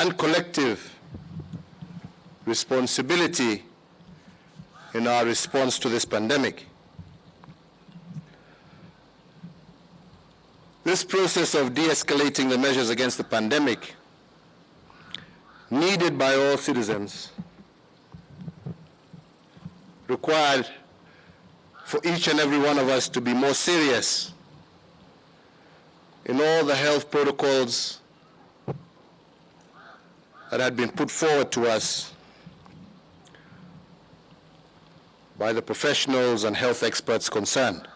and collective responsibility in our response to this pandemic. This process of de-escalating the measures against the pandemic, needed by all citizens, required for each and every one of us to be more serious in all the health protocols that had been put forward to us by the professionals and health experts concerned.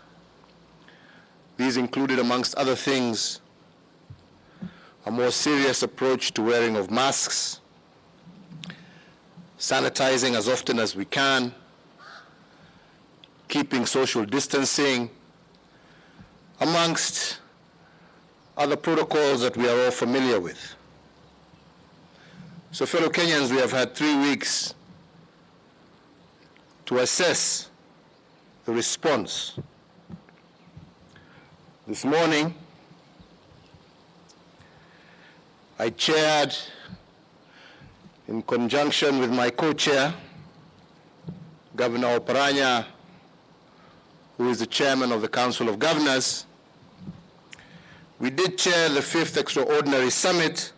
These included, amongst other things, a more serious approach to wearing of masks, sanitizing as often as we can, keeping social distancing, amongst other protocols that we are all familiar with. So, fellow Kenyans, we have had 3 weeks to assess the response. This morning, I chaired, in conjunction with my co-chair, Governor Oparanya, who is the chairman of the Council of Governors, we did chair the 5th Extraordinary Summit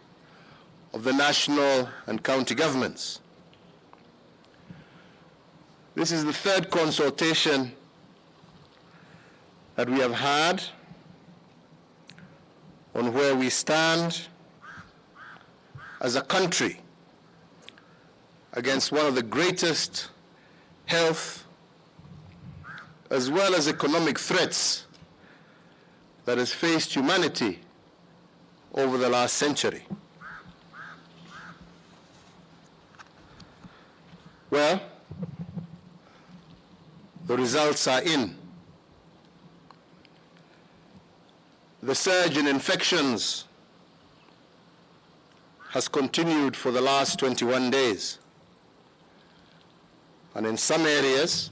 of the national and county governments. This is the 3rd consultation that we have had on where we stand as a country against one of the greatest health as well as economic threats that has faced humanity over the last century. Well, the results are in. The surge in infections has continued for the last 21 days. And in some areas,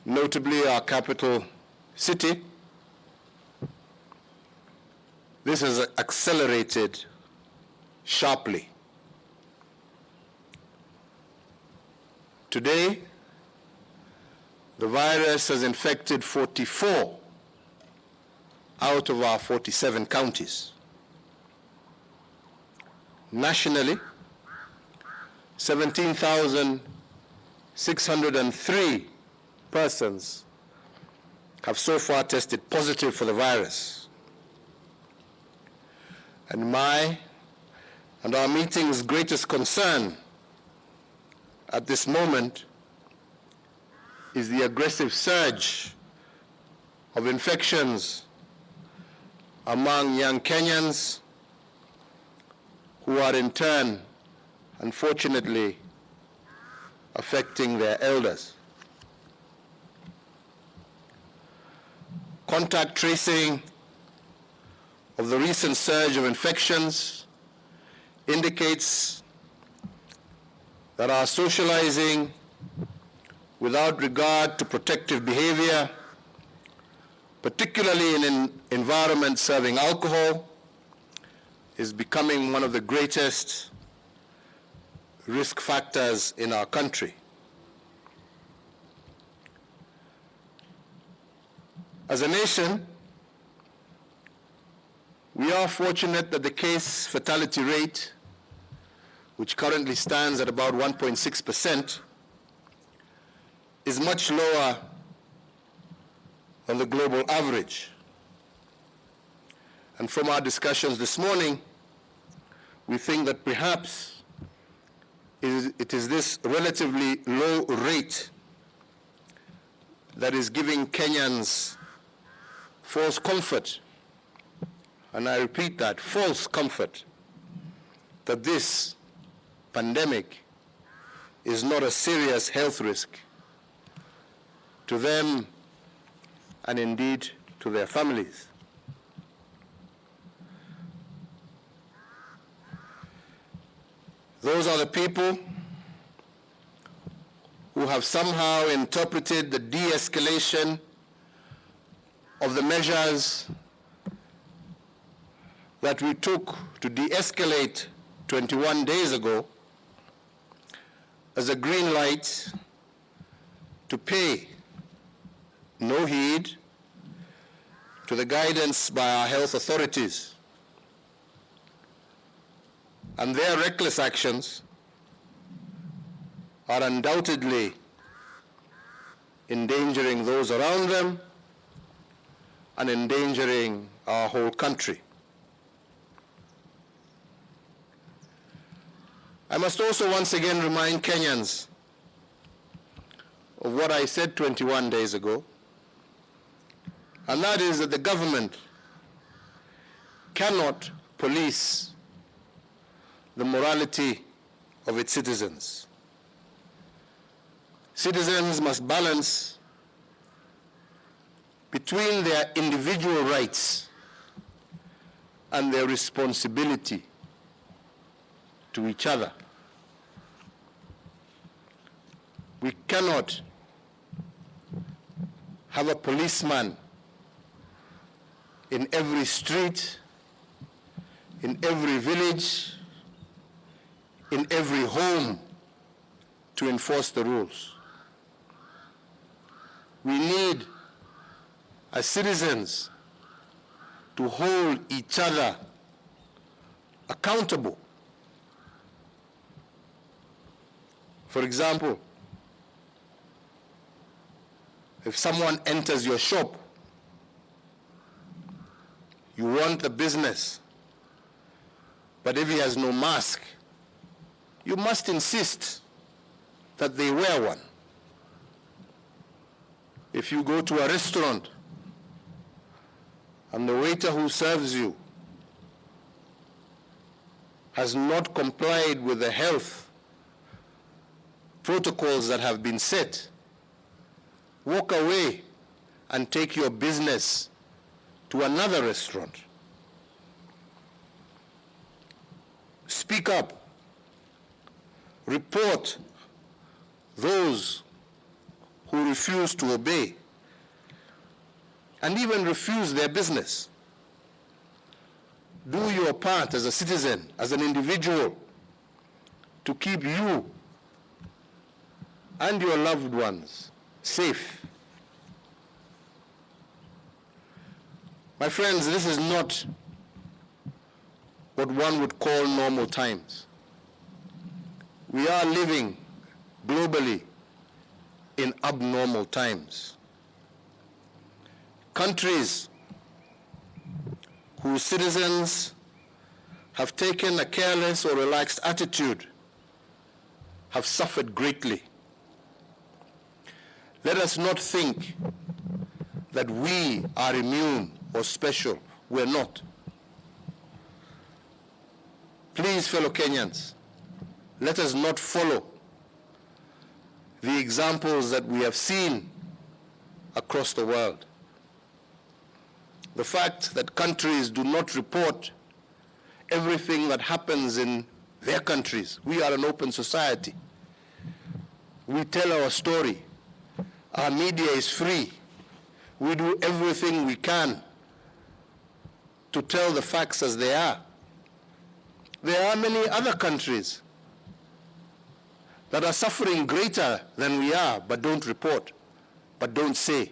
notably our capital city, this has accelerated sharply. Today, the virus has infected 44 out of our 47 counties. Nationally, 17,603 persons have so far tested positive for the virus. And my and our meeting's greatest concern at this moment is the aggressive surge of infections among young Kenyans who are in turn, unfortunately, affecting their elders. Contact tracing of the recent surge of infections indicates that our socializing without regard to protective behavior, particularly in an environment serving alcohol, is becoming one of the greatest risk factors in our country. As a nation, we are fortunate that the case fatality rate, which currently stands at about 1.6%, is much lower than the global average. And from our discussions this morning, we think that perhaps it is this relatively low rate that is giving Kenyans false comfort, and I repeat that, false comfort, that this pandemic is not a serious health risk to them and indeed to their families. Those are the people who have somehow interpreted the de-escalation of the measures that we took to de-escalate 21 days ago as a green light to pay no heed to the guidance by our health authorities and their reckless actions are undoubtedly endangering those around them and endangering our whole country. I must also once again remind Kenyans of what I said 21 days ago, and that is that the government cannot police the morality of its citizens. Citizens must balance between their individual rights and their responsibility to each other. We cannot have a policeman in every street, in every village, in every home to enforce the rules. We need, as citizens, to hold each other accountable. For example, if someone enters your shop, you want the business, but if he has no mask, you must insist that they wear one. If you go to a restaurant and the waiter who serves you has not complied with the health protocols that have been set, walk away and take your business to another restaurant. Speak up. Report those who refuse to obey and even refuse their business. Do your part as a citizen, as an individual, to keep you and your loved ones safe. My friends, this is not what one would call normal times. We are living globally in abnormal times. Countries whose citizens have taken a careless or relaxed attitude have suffered greatly. Let us not think that we are immune or special. We're not. Please, fellow Kenyans, let us not follow the examples that we have seen across the world. The fact that countries do not report everything that happens in their countries. We are an open society. We tell our story. Our media is free. We do everything we can to tell the facts as they are. There are many other countries that are suffering greater than we are, but don't report, but don't say.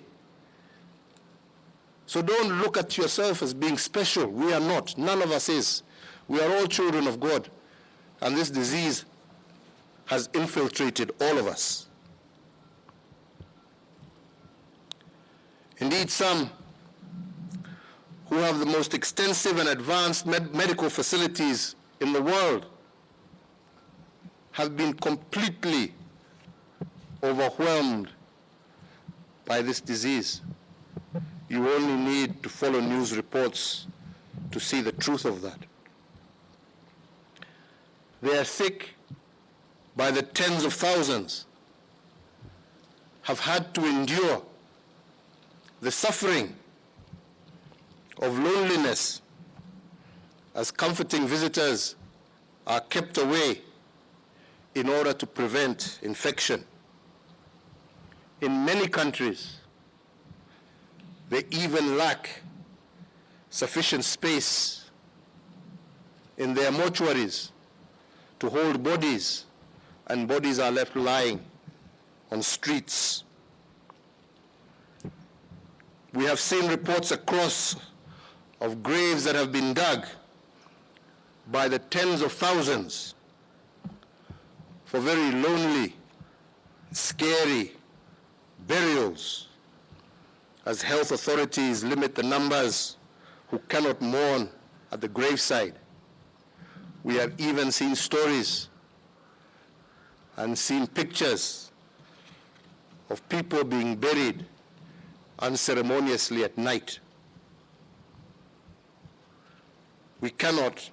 So don't look at yourself as being special. We are not. None of us is. We are all children of God. And this disease has infiltrated all of us. Indeed, some who have the most extensive and advanced medical facilities in the world have been completely overwhelmed by this disease. You only need to follow news reports to see the truth of that. They are sick by the tens of thousands, have had to endure the suffering of loneliness as comforting visitors are kept away in order to prevent infection. In many countries, they even lack sufficient space in their mortuaries to hold bodies, and bodies are left lying on streets. We have seen reports across of graves that have been dug by the tens of thousands for very lonely, scary burials, as health authorities limit the numbers who cannot mourn at the graveside. We have even seen stories and seen pictures of people being buried unceremoniously at night. We cannot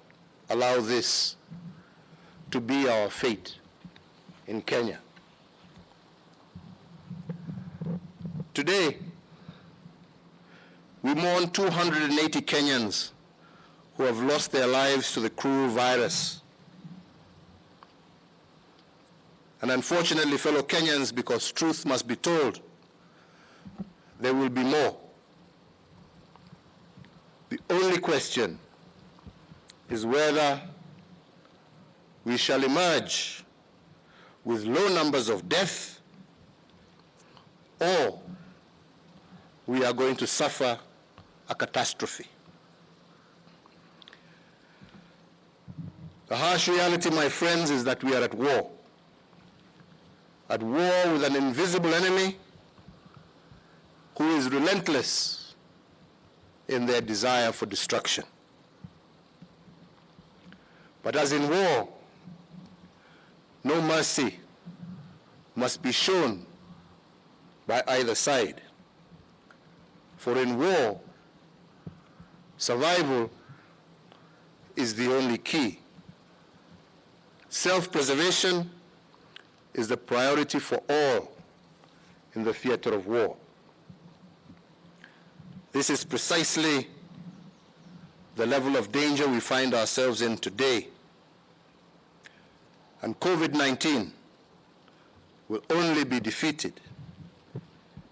allow this to be our fate in Kenya. Today, we mourn 280 Kenyans who have lost their lives to the cruel virus. And unfortunately, fellow Kenyans, because truth must be told, there will be more. The only question is whether we shall emerge with low numbers of death, or we are going to suffer a catastrophe. The harsh reality, my friends, is that we are at war. At war with an invisible enemy who is relentless in their desire for destruction. But as in war, no mercy must be shown by either side. For in war, survival is the only key. Self-preservation is the priority for all in the theater of war. This is precisely the level of danger we find ourselves in today. And COVID-19 will only be defeated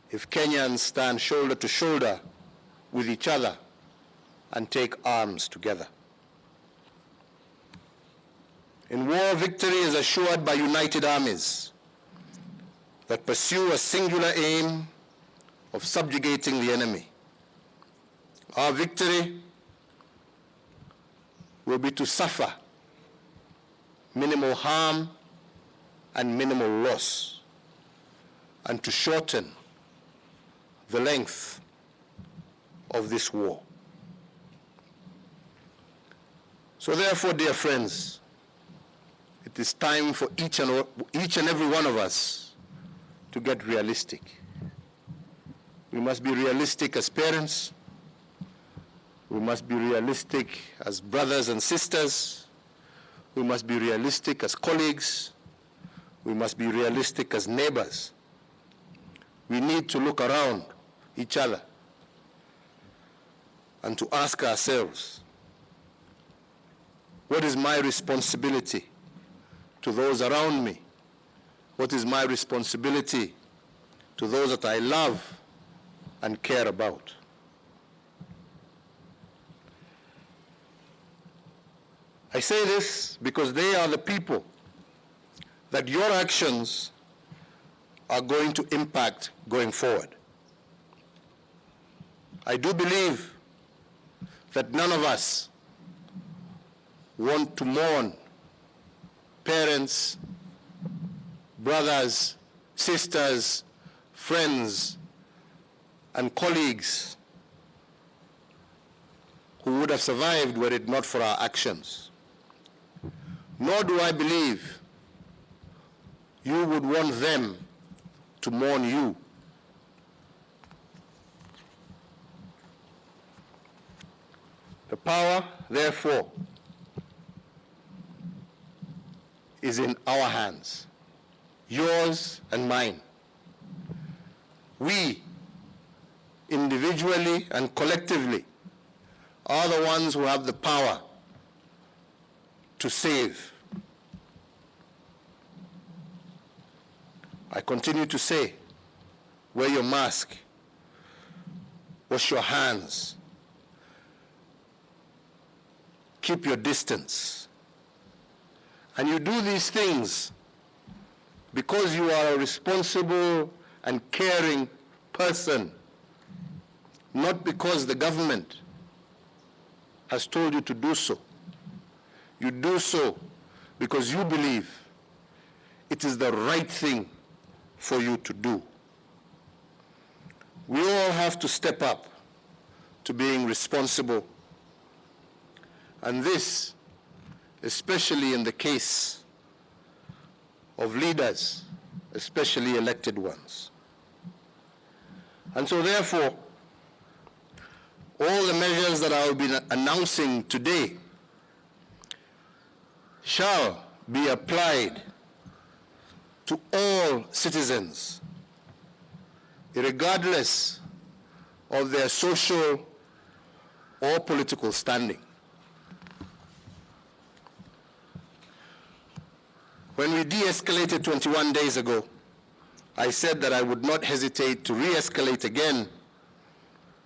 if Kenyans stand shoulder to shoulder with each other and take arms together. In war, victory is assured by united armies that pursue a singular aim of subjugating the enemy. Our victory will be to suffer minimal harm and minimal loss, and to shorten the length of this war. So therefore, dear friends, it is time for each and every one of us to get realistic. We must be realistic as parents. We must be realistic as brothers and sisters. We must be realistic as colleagues. We must be realistic as neighbors. We need to look around each other and to ask ourselves, what is my responsibility to those around me? What is my responsibility to those that I love and care about? I say this because they are the people that your actions are going to impact going forward. I do believe that none of us want to mourn parents, brothers, sisters, friends, and colleagues who would have survived were it not for our actions. Nor do I believe you would want them to mourn you. The power, therefore, is in our hands, yours and mine. We, individually and collectively, are the ones who have the power to save. I continue to say, wear your mask, wash your hands, keep your distance. And you do these things because you are a responsible and caring person, not because the government has told you to do so. You do so because you believe it is the right thing for you to do. We all have to step up to being responsible. And this, especially in the case of leaders, especially elected ones. And so therefore, all the measures that I will be announcing today shall be applied to all citizens, regardless of their social or political standing. When we de-escalated 21 days ago, I said that I would not hesitate to re-escalate again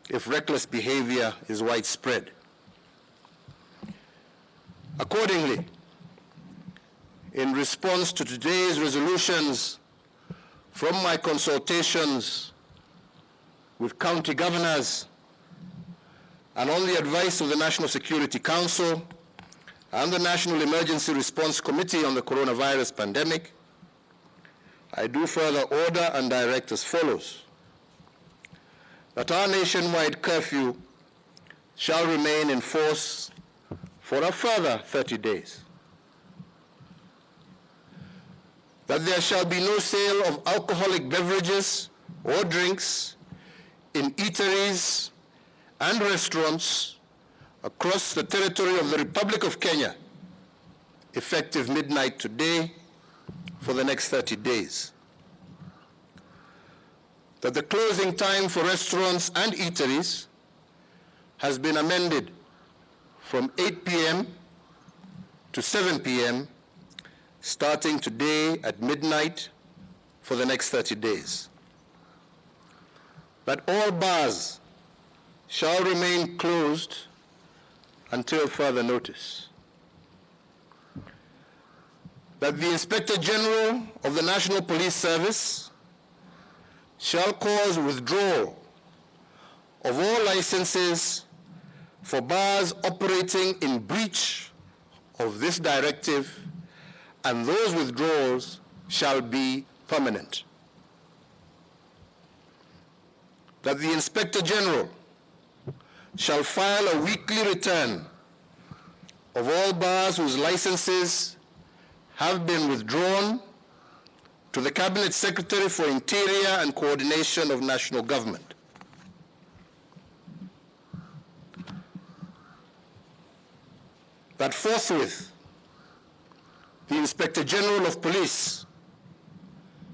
if reckless behavior is widespread. Accordingly, in response to today's resolutions from my consultations with county governors and on the advice of the National Security Council and the National Emergency Response Committee on the coronavirus pandemic, I do further order and direct as follows: that our nationwide curfew shall remain in force for a further 30 days. That there shall be no sale of alcoholic beverages or drinks in eateries and restaurants across the territory of the Republic of Kenya, effective midnight today for the next 30 days. That the closing time for restaurants and eateries has been amended from 8 p.m. to 7 p.m. starting today at midnight for the next 30 days. That all bars shall remain closed until further notice. That the Inspector General of the National Police Service shall cause withdrawal of all licenses for bars operating in breach of this directive, and those withdrawals shall be permanent. That the Inspector General shall file a weekly return of all bars whose licenses have been withdrawn to the Cabinet Secretary for Interior and Coordination of National Government. That forthwith the Inspector General of Police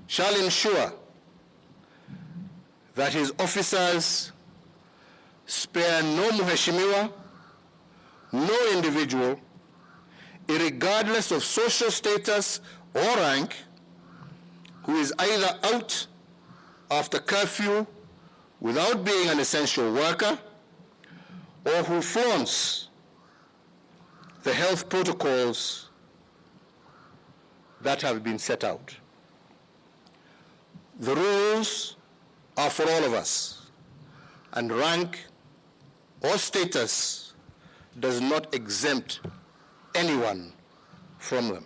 shall ensure that his officers spare no muheshimiwa, no individual, irregardless of social status or rank, who is either out after curfew without being an essential worker, or who flaunts the health protocols that have been set out. The rules are for all of us, and rank or status does not exempt anyone from them.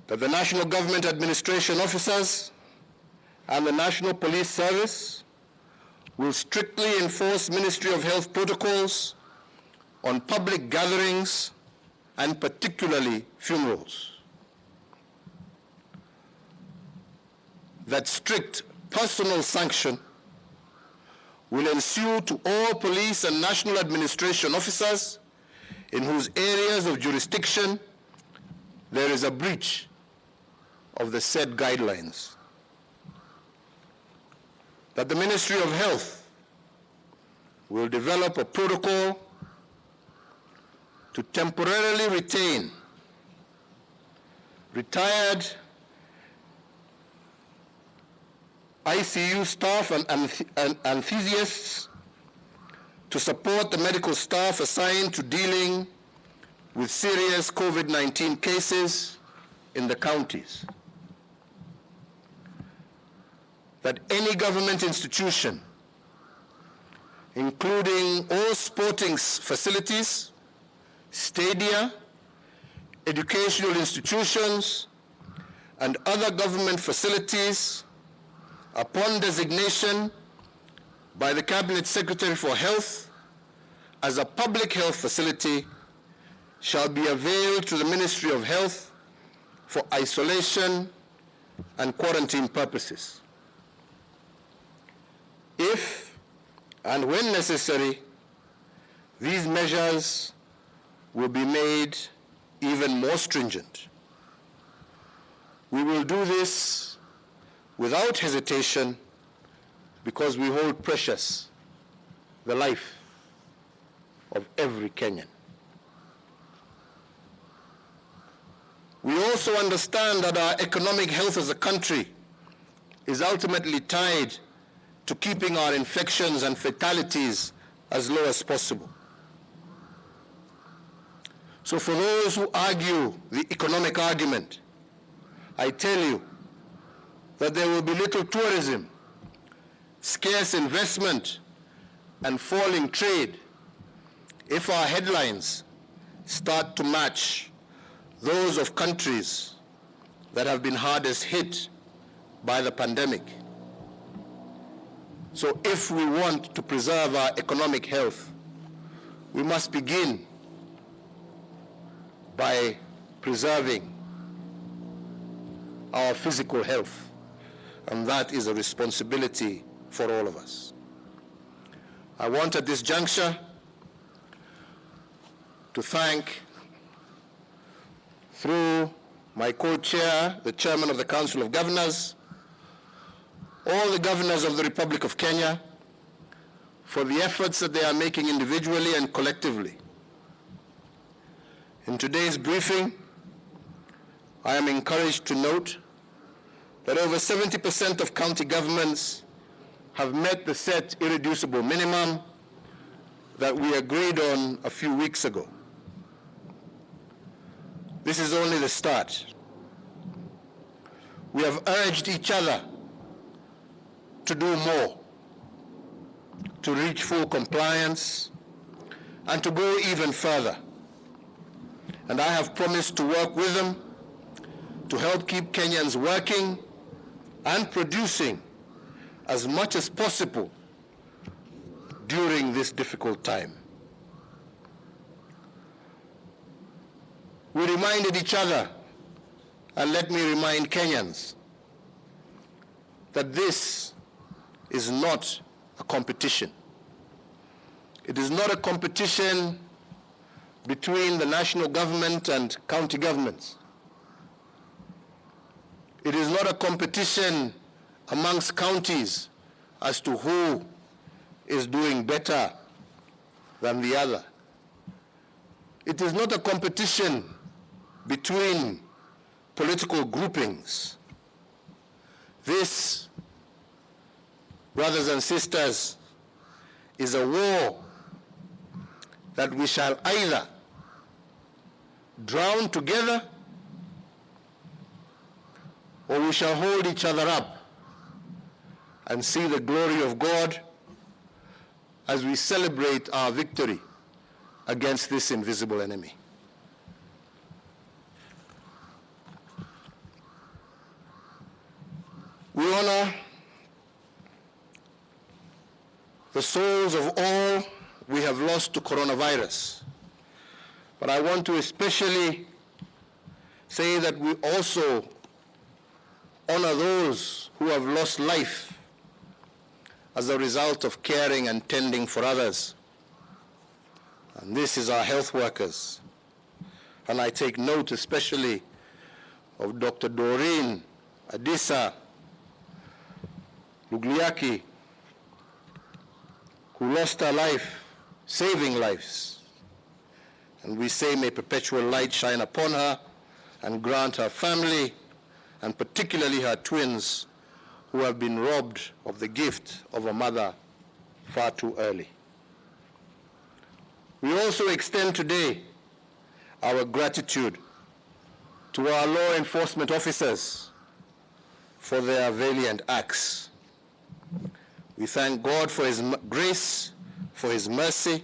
That the National Government Administration officers and the National Police Service will strictly enforce Ministry of Health protocols on public gatherings and particularly funerals. That strict personal sanction will ensue to all police and national administration officers in whose areas of jurisdiction there is a breach of the said guidelines. That the Ministry of Health will develop a protocol to temporarily retain retired ICU staff and anesthesiasts to support the medical staff assigned to dealing with serious COVID-19 cases in the counties. That any government institution, including all sporting facilities, stadia, educational institutions, and other government facilities, upon designation by the Cabinet Secretary for Health as a public health facility, shall be availed to the Ministry of Health for isolation and quarantine purposes. If and when necessary, these measures will be made even more stringent. We will do this without hesitation because we hold precious the life of every Kenyan. We also understand that our economic health as a country is ultimately tied to keeping our infections and fatalities as low as possible. So for those who argue the economic argument, I tell you that there will be little tourism, scarce investment, and falling trade if our headlines start to match those of countries that have been hardest hit by the pandemic. So if we want to preserve our economic health, we must begin by preserving our physical health, and that is a responsibility for all of us. I want at this juncture to thank, through my co-chair, the chairman of the Council of Governors, all the governors of the Republic of Kenya for the efforts that they are making individually and collectively. In today's briefing, I am encouraged to note that over 70% of county governments have met the set irreducible minimum that we agreed on a few weeks ago. This is only the start. We have urged each other to do more, to reach full compliance, and to go even further. And I have promised to work with them to help keep Kenyans working and producing as much as possible during this difficult time. We reminded each other, and let me remind Kenyans, that this is not a competition. It is not a competition between the national government and county governments. It is not a competition amongst counties as to who is doing better than the other. It is not a competition between political groupings. This, brothers and sisters, is a war that we shall either drown together or we shall hold each other up and see the glory of God as we celebrate our victory against this invisible enemy. We honor the souls of all we have lost to coronavirus. But I want to especially say that we also honor those who have lost life as a result of caring and tending for others. And this is our health workers. And I take note especially of Dr. Doreen, Adisa, Lugliaki, who lost her life saving lives. And we say, may perpetual light shine upon her and grant her family, and particularly her twins, who have been robbed of the gift of a mother far too early. We also extend today our gratitude to our law enforcement officers for their valiant acts. We thank God for His grace, for His mercy,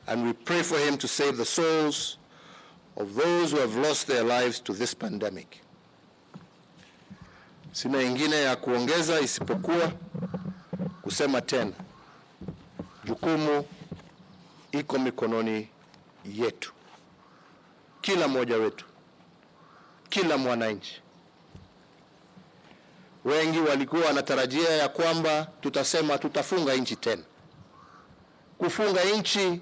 and we pray for Him to save the souls of those who have lost their lives to this pandemic. Sina ingine ya kuongeza isipokuwa kusema tena, jukumu iko mikononi yetu, kila mmoja wetu, kila mwananchi. Wengi walikuwa wanatarajia ya kwamba tutasema tutafunga nchi tena. Kufunga nchi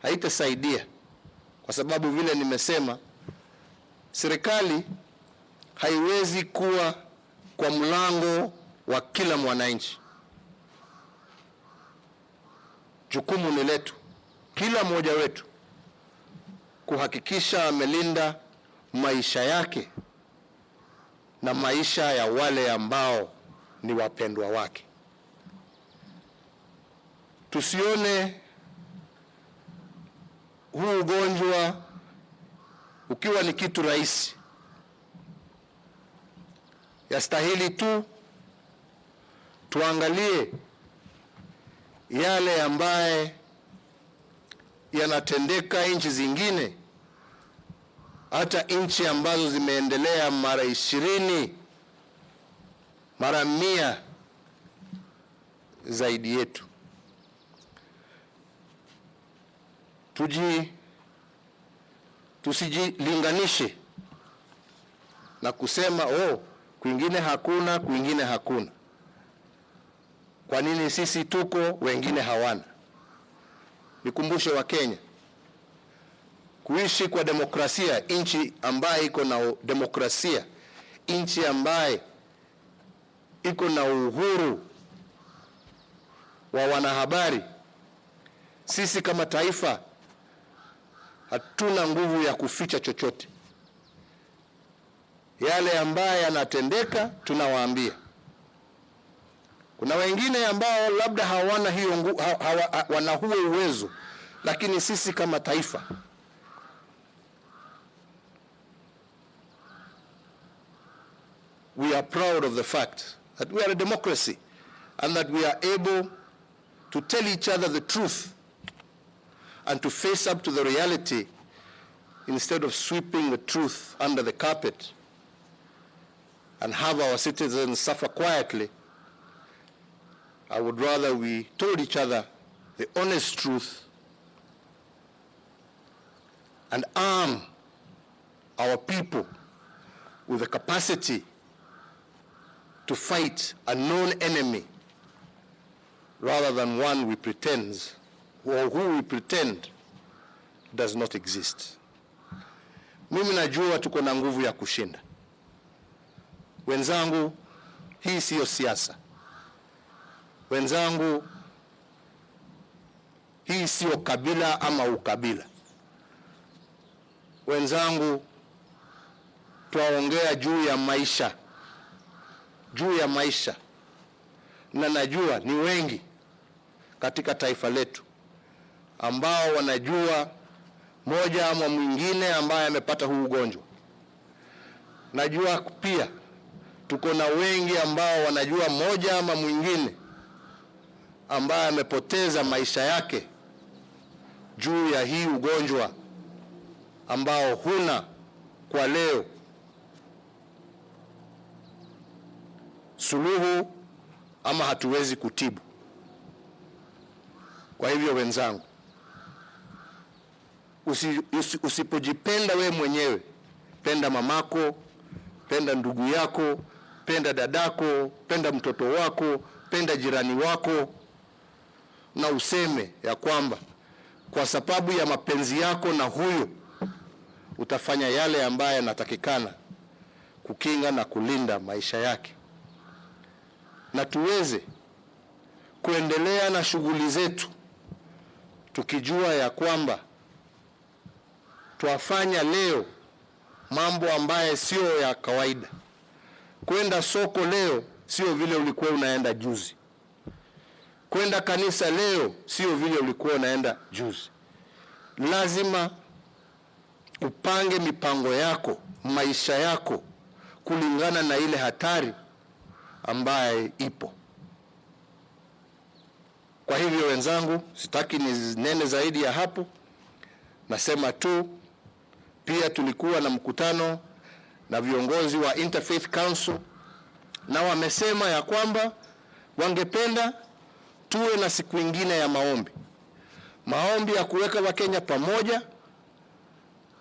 haitasaidia, kwa sababu vile nimesema, serikali haiwezi kuwa kwa mlango wa kila mwananchi. Jukumu ni letu, kila mmoja wetu, kuhakikisha amelinda maisha yake na maisha ya wale ambao ni wapendwa wake. Tusione huu ugonjwa ukiwa ni kitu rahisi. Yastahili tu tuangalie yale ambaye yanatendeka nchi zingine, hata nchi ambazo zimeendelea mara 20, mara 100 zaidi yetu. Tusijilinganishe na kusema kwingine hakuna, kwingine hakuna. Kwa nini sisi tuko wengine hawana? Nikumbushe wa Kenya, kuishi kwa demokrasia, nchi ambaye iko na demokrasia, nchi ambaye iko na uhuru wa wanahabari. Sisi kama taifa hatuna nguvu ya kuficha chochote. Yale ambaye yanatendeka tunawaambia. Kuna wengine ambao labda hawana hiyo wana huo uwezo, lakini sisi kama taifa we are proud of the fact that we are a democracy and that we are able to tell each other the truth and to face up to the reality instead of sweeping the truth under the carpet and have our citizens suffer quietly. I would rather we told each other the honest truth and arm our people with the capacity to fight a known enemy rather than one we pretend, or who we pretend does not exist. Mimi najua tuko na nguvu ya kushinda. Wenzangu, hii siyo siasa. Wenzangu, hii siyo kabila ama ukabila. Wenzangu, tuwaongea juu ya maisha. Juu ya maisha. Na najua ni wengi katika taifa letu ambao wanajua moja ama mwingine ambaye amepata huu ugonjwa. Najua pia tuko na wengi ambao wanajua moja ama mwingine ambaye amepoteza maisha yake juu ya hii ugonjwa ambao huna kwa leo suluhu ama hatuwezi kutibu. Kwa hivyo wenzangu, usipojipenda we mwenyewe, penda mamako, penda ndugu yako, penda dadako, penda mtoto wako, penda jirani wako, na useme ya kwamba kwa sababu ya mapenzi yako na huyo utafanya yale ambaye yanatakikana kukinga na kulinda maisha yake, na tuweze kuendelea na shughuli zetu tukijua ya kwamba tuwafanya leo mambo ambaye sio ya kawaida. Kwenda soko leo sio vile ulikuwa unaenda juzi. Kwenda kanisa leo sio vile ulikuwa unaenda juzi. Lazima upange mipango yako, maisha yako kulingana na ile hatari ambaye ipo. Kwa hivyo wenzangu, sitaki ninene zaidi ya hapo. Nasema tu pia tulikuwa na mkutano na viongozi wa Interfaith Council, na wamesema ya kwamba wangependa tuwe na siku nyingine ya maombi. Maombi ya kuweka Wakenya pamoja,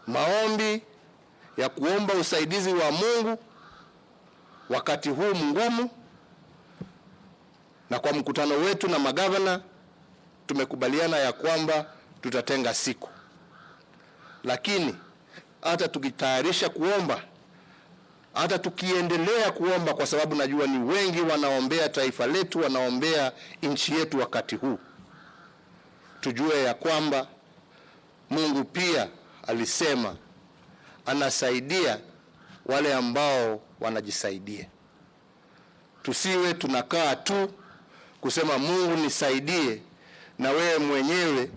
maombi ya kuomba usaidizi wa Mungu wakati huu mgumu. Na kwa mkutano wetu na magavana tumekubaliana ya kwamba tutatenga siku. Lakini hata tukitayarisha kuomba, hata tukiendelea kuomba, kwa sababu najua ni wengi wanaombea taifa letu, wanaombea nchi yetu wakati huu, tujue ya kwamba Mungu pia alisema anasaidia wale ambao wanajisaidia. Tusiwe tunakaa tu kusema Mungu nisaidie, na wewe mwenyewe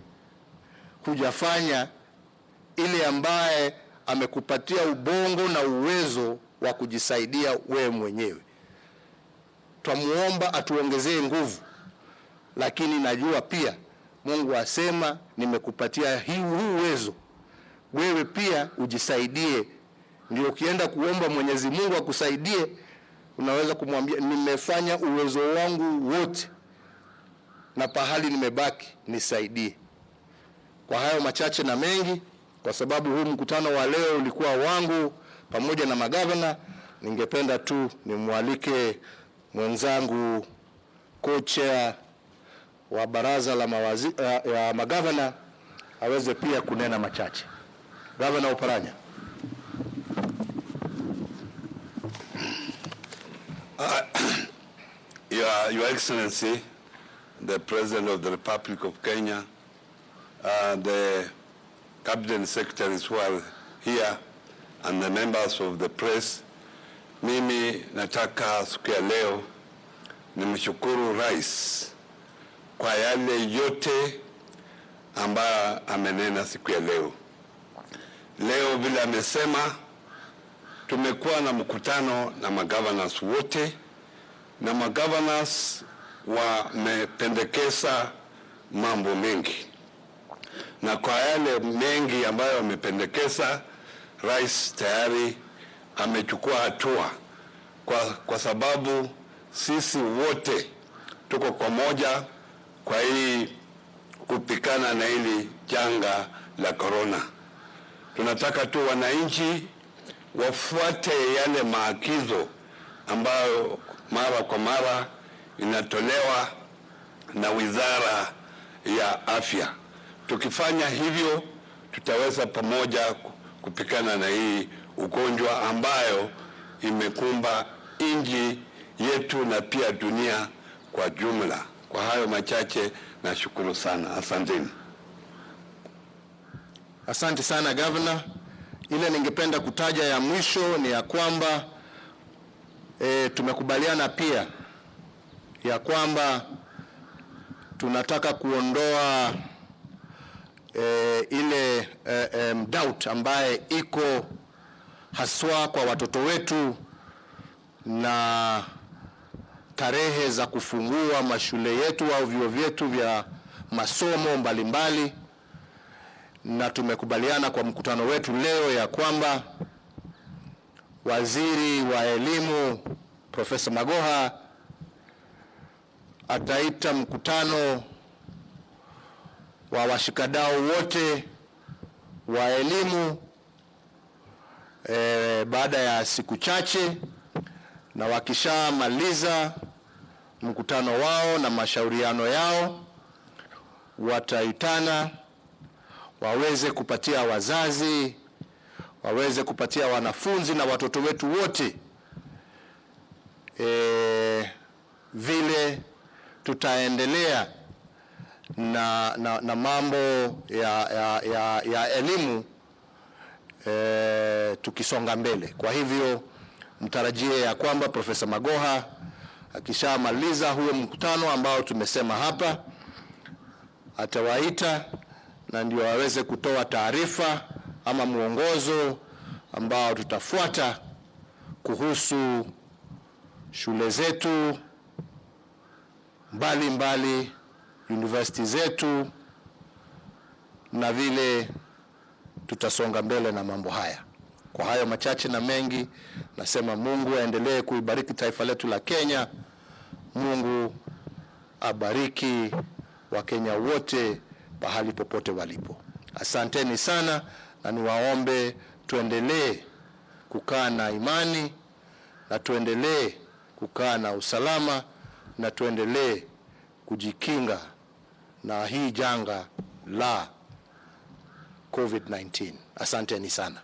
hujafanya ile ambaye amekupatia ubongo na uwezo wa kujisaidia wewe mwenyewe. Twamuomba atuongezee nguvu, lakini najua pia Mungu asema nimekupatia huu uwezo, wewe pia ujisaidie. Ndio ukienda kuomba Mwenyezi Mungu akusaidie, unaweza kumwambia nimefanya uwezo wangu wote na pahali nimebaki nisaidie. Kwa hayo machache na mengi, kwa sababu huu mkutano wa leo ulikuwa wangu pamoja na magavana, ningependa tu nimwalike mwenzangu co-chair wa baraza la ya magavana aweze pia kunena machache. Gavana Oparanya. Your Excellency, the President of the Republic of Kenya, the Cabinet Secretaries who are here, and the members of the press, mimi nataka siku ya leo nimshukuru Rais kwa yale yote ambayo amenena siku ya leo. Leo vile amesema, tumekuwa na mkutano na magovernors wote, na magovernors wamependekeza mambo mengi, na kwa yale mengi ambayo wamependekeza, Rais tayari amechukua hatua, kwa sababu sisi wote tuko pamoja kwa hii kupikana na hili janga la corona. Tunataka tu wananchi wafuate yale maagizo ambayo mara kwa mara inatolewa na Wizara ya Afya. Tukifanya hivyo, tutaweza pamoja kupikana na hii ugonjwa ambayo imekumba nchi yetu na pia dunia kwa jumla. Kwa hayo machache nashukuru sana. Asanteni. Asante sana Governor. Ile ningependa kutaja ya mwisho ni ya kwamba tumekubaliana pia ya kwamba tunataka kuondoa ile doubt ambaye iko haswa kwa watoto wetu na tarehe za kufungua mashule yetu au vyuo vyetu vya masomo mbalimbali. Na tumekubaliana kwa mkutano wetu leo ya kwamba Waziri wa Elimu Profesa Magoha ataita mkutano wa washikadau wote wa elimu baada ya siku chache, na wakishamaliza mkutano wao na mashauriano yao, wataitana waweze kupatia wazazi, waweze kupatia wanafunzi na watoto wetu wote vile tutaendelea na mambo ya elimu tukisonga mbele. Kwa hivyo mtarajie ya kwamba Profesa Magoha Akishamaliza huo mkutano ambao tumesema hapa, atawaita na ndio waweze kutoa taarifa ama mwongozo ambao tutafuata kuhusu shule zetu mbalimbali, university zetu, na vile tutasonga mbele na mambo haya. Kwa hayo machache na mengi, nasema Mungu aendelee kuibariki taifa letu la Kenya. Mungu abariki Wakenya wote pahali popote walipo. Asanteni sana, na niwaombe tuendelee kukaa na imani, na tuendelee kukaa na usalama, na tuendelee kujikinga na hii janga la COVID-19. Asanteni sana.